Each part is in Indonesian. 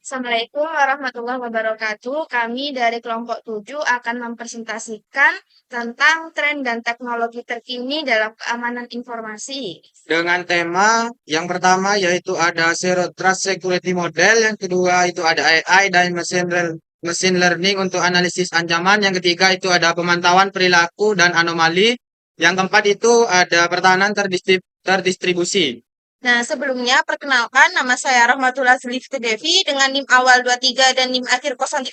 Assalamualaikum warahmatullahi wabarakatuh. Kami dari kelompok 7 akan mempresentasikan tentang tren dan teknologi terkini dalam keamanan informasi. Dengan tema yang pertama yaitu ada Zero Trust Security Model, yang kedua itu ada AI dan machine learning untuk analisis ancaman, yang ketiga itu ada pemantauan perilaku dan anomali, yang keempat itu ada pertahanan terdistribusi. Nah, sebelumnya perkenalkan nama saya Rahmatullah Zulifti Devi dengan NIM awal 23 dan NIM akhir 030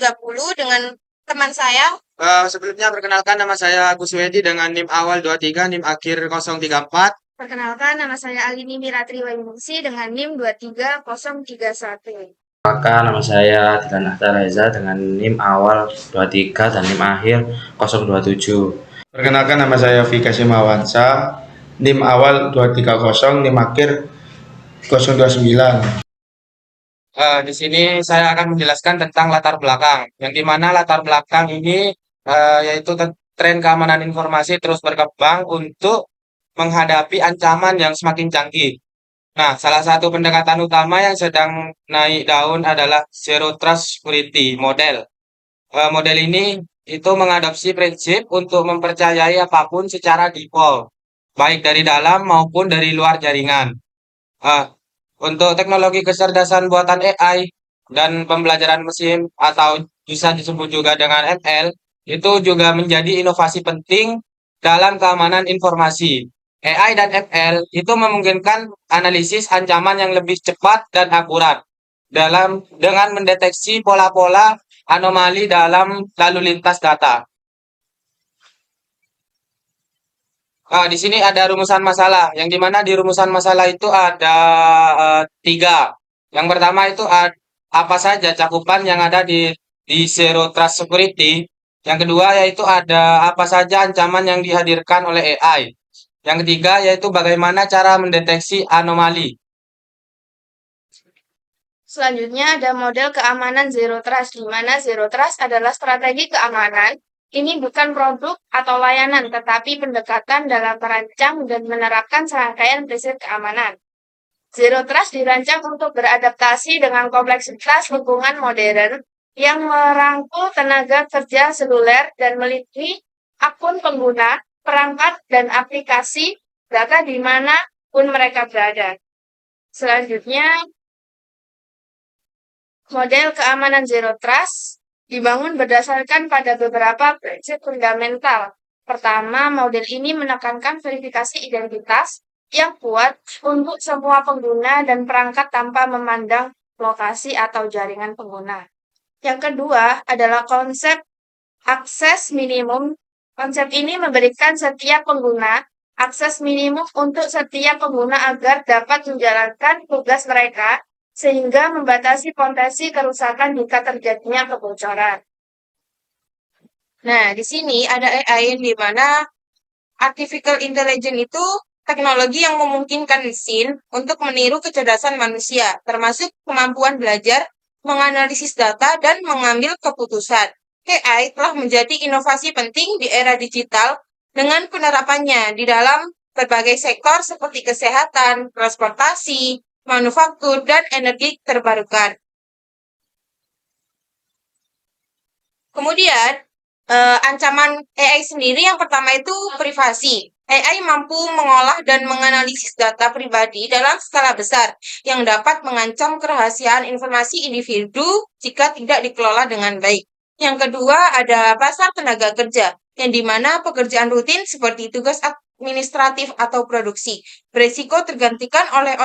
dengan teman saya. Sebelumnya perkenalkan nama saya Agus Wedi dengan NIM awal 23, NIM akhir 034. Perkenalkan nama saya Alini Miratri Wayungsi dengan NIM 23031. Maka nama saya Dilan Akhtar Reza dengan NIM awal 23 dan NIM akhir 027. Perkenalkan nama saya Vika Simawansa, NIM awal 230, NIM akhir 029. Di sini saya akan menjelaskan tentang latar belakang, yang dimana latar belakang ini yaitu tren keamanan informasi terus berkembang untuk menghadapi ancaman yang semakin canggih. Nah, salah satu pendekatan utama yang sedang naik daun adalah Zero Trust Security Model. Model ini itu mengadopsi prinsip untuk mempercayai apapun secara default, baik dari dalam maupun dari luar jaringan. Ah, untuk teknologi kecerdasan buatan AI dan pembelajaran mesin atau bisa disebut juga dengan ML, itu juga menjadi inovasi penting dalam keamanan informasi. AI dan ML itu memungkinkan analisis ancaman yang lebih cepat dan akurat dengan mendeteksi pola-pola anomali dalam lalu lintas data. Di sini ada rumusan masalah, yang dimana di rumusan masalah itu ada tiga. Yang pertama itu apa saja cakupan yang ada di Zero Trust Security. Yang kedua yaitu ada apa saja ancaman yang dihadirkan oleh AI. Yang ketiga yaitu bagaimana cara mendeteksi anomali. Selanjutnya ada model keamanan Zero Trust, di mana Zero Trust adalah strategi keamanan. Ini bukan produk atau layanan, tetapi pendekatan dalam merancang dan menerapkan serangkaian prinsip keamanan. Zero Trust dirancang untuk beradaptasi dengan kompleksitas lingkungan modern yang merangkul tenaga kerja seluler dan melindungi akun pengguna, perangkat, dan aplikasi data di mana pun mereka berada. Selanjutnya, model keamanan Zero Trust dibangun berdasarkan pada beberapa prinsip fundamental. Pertama, model ini menekankan verifikasi identitas yang kuat untuk semua pengguna dan perangkat tanpa memandang lokasi atau jaringan pengguna. Yang kedua adalah konsep akses minimum. Konsep ini memberikan setiap pengguna akses minimum untuk setiap pengguna agar dapat menjalankan tugas mereka sehingga membatasi potensi kerusakan jika terjadinya kebocoran. Nah, di sini ada AI di mana artificial intelligence itu teknologi yang memungkinkan mesin untuk meniru kecerdasan manusia, termasuk kemampuan belajar, menganalisis data, dan mengambil keputusan. AI telah menjadi inovasi penting di era digital dengan penerapannya di dalam berbagai sektor seperti kesehatan, transportasi, manufaktur, dan energi terbarukan. Kemudian, ancaman AI sendiri yang pertama itu privasi. AI mampu mengolah dan menganalisis data pribadi dalam skala besar yang dapat mengancam kerahasiaan informasi individu jika tidak dikelola dengan baik. Yang kedua ada pasar tenaga kerja, yang dimana pekerjaan rutin seperti tugas administratif atau produksi berisiko tergantikan oleh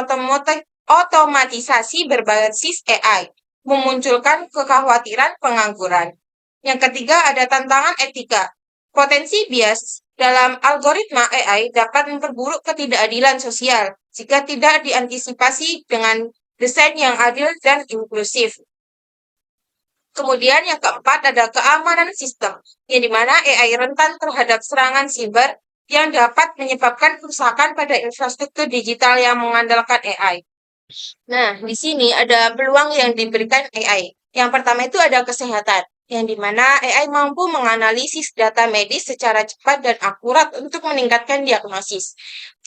otomatisasi berbasis AI, memunculkan kekhawatiran pengangguran. Yang ketiga ada tantangan etika. Potensi bias dalam algoritma AI dapat memperburuk ketidakadilan sosial jika tidak diantisipasi dengan desain yang adil dan inklusif. Kemudian yang keempat ada keamanan sistem, yang dimana AI rentan terhadap serangan siber yang dapat menyebabkan kerusakan pada infrastruktur digital yang mengandalkan AI. Nah, di sini ada peluang yang diberikan AI. Yang pertama itu ada kesehatan, yang dimana AI mampu menganalisis data medis secara cepat dan akurat untuk meningkatkan diagnosis.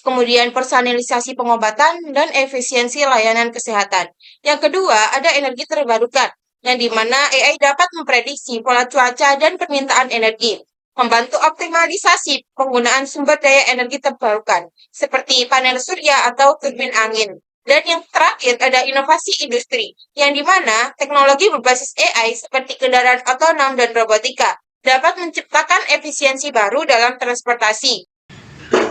kemudian personalisasi pengobatan, dan efisiensi layanan kesehatan. Yang kedua, ada energi terbarukan, yang di mana AI dapat memprediksi pola cuaca dan permintaan energi, membantu optimalisasi penggunaan sumber daya energi terbarukan, seperti panel surya atau turbin angin. Dan yang terakhir ada inovasi industri, yang di mana teknologi berbasis AI seperti kendaraan otonom dan robotika dapat menciptakan efisiensi baru dalam transportasi.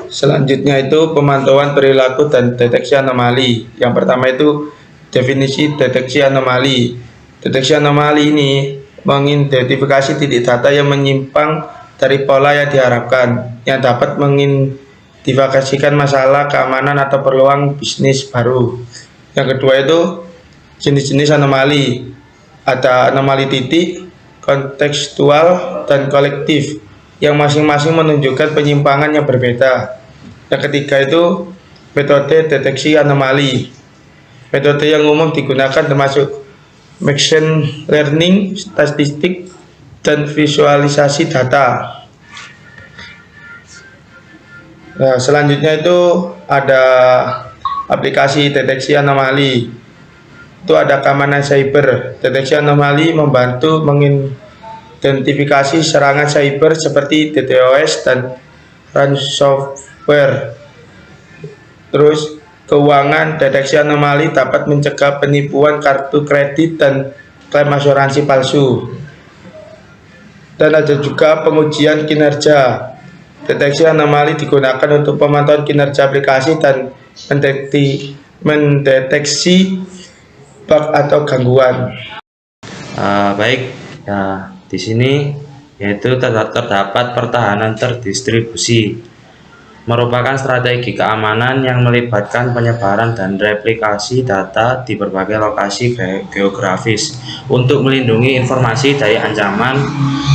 Selanjutnya itu pemantauan perilaku dan deteksi anomali. Yang pertama itu definisi deteksi anomali. Deteksi anomali ini mengidentifikasi titik data yang menyimpang dari pola yang diharapkan, yang dapat mengidentifikasikan masalah keamanan atau peluang bisnis baru. Yang kedua itu jenis-jenis anomali. Ada anomali titik, kontekstual, dan kolektif, yang masing-masing menunjukkan penyimpangan yang berbeda. Yang ketiga itu metode deteksi anomali. Metode yang umum digunakan termasuk machine learning, statistik, dan visualisasi data. Nah, selanjutnya itu ada aplikasi deteksi anomali. Itu ada keamanan cyber. Deteksi anomali membantu mengidentifikasi serangan cyber seperti DDoS dan ransomware. Terus keuangan, deteksi anomali dapat mencegah penipuan kartu kredit dan klaim asuransi palsu. Dan ada juga pengujian kinerja. Deteksi anomali digunakan untuk pemantauan kinerja aplikasi dan mendeteksi bug atau gangguan. Baik, ya, di sini yaitu terdapat pertahanan terdistribusi, merupakan strategi keamanan yang melibatkan penyebaran dan replikasi data di berbagai lokasi geografis untuk melindungi informasi dari ancaman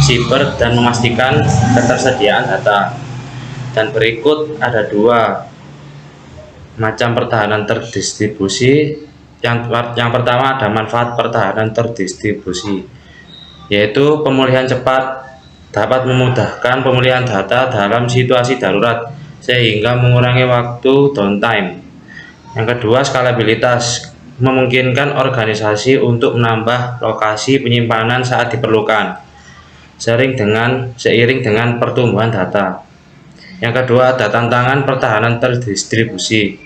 siber dan memastikan ketersediaan data. Dan berikut ada dua macam pertahanan terdistribusi. Yang pertama ada manfaat pertahanan terdistribusi, yaitu pemulihan cepat, dapat memudahkan pemulihan data dalam situasi darurat sehingga mengurangi waktu downtime. Yang kedua, skalabilitas, memungkinkan organisasi untuk menambah lokasi penyimpanan saat diperlukan, seiring dengan pertumbuhan data. Yang kedua, ada tantangan pertahanan terdistribusi.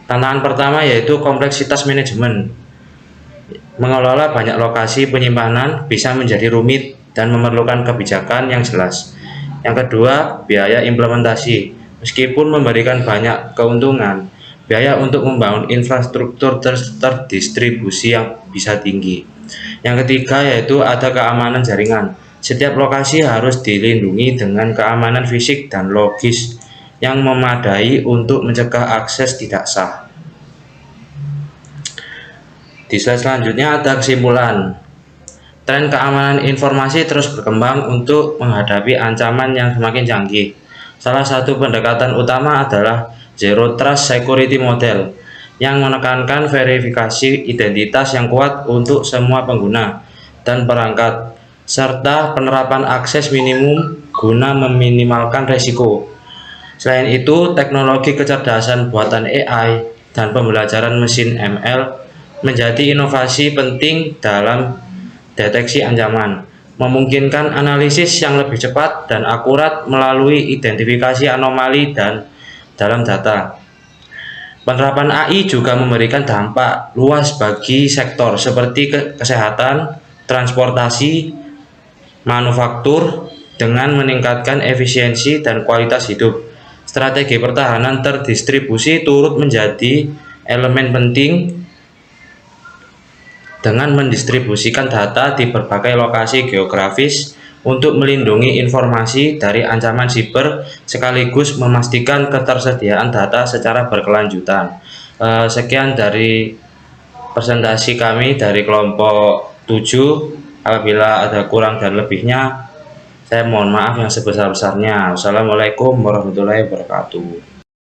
Tantangan pertama yaitu kompleksitas manajemen. Mengelola banyak lokasi penyimpanan bisa menjadi rumit dan memerlukan kebijakan yang jelas. Yang kedua, biaya implementasi. Meskipun memberikan banyak keuntungan, biaya untuk membangun infrastruktur terdistribusi yang bisa tinggi. Yang ketiga yaitu ada keamanan jaringan. Setiap lokasi harus dilindungi dengan keamanan fisik dan logis yang memadai untuk mencegah akses tidak sah. Di slide selanjutnya ada kesimpulan. Tren keamanan informasi terus berkembang untuk menghadapi ancaman yang semakin canggih. Salah satu pendekatan utama adalah Zero Trust Security Model yang menekankan verifikasi identitas yang kuat untuk semua pengguna dan perangkat, serta penerapan akses minimum guna meminimalkan risiko. Selain itu, teknologi kecerdasan buatan AI dan pembelajaran mesin ML menjadi inovasi penting dalam deteksi ancaman, memungkinkan analisis yang lebih cepat dan akurat melalui identifikasi anomali dan dalam data. Penerapan AI juga memberikan dampak luas bagi sektor seperti kesehatan, transportasi, manufaktur dengan meningkatkan efisiensi dan kualitas hidup. Strategi pertahanan terdistribusi turut menjadi elemen penting dengan mendistribusikan data di berbagai lokasi geografis untuk melindungi informasi dari ancaman siber sekaligus memastikan ketersediaan data secara berkelanjutan. Sekian dari presentasi kami dari kelompok 7. Apabila ada kurang dan lebihnya, saya mohon maaf yang sebesar-besarnya. Wassalamualaikum warahmatullahi wabarakatuh.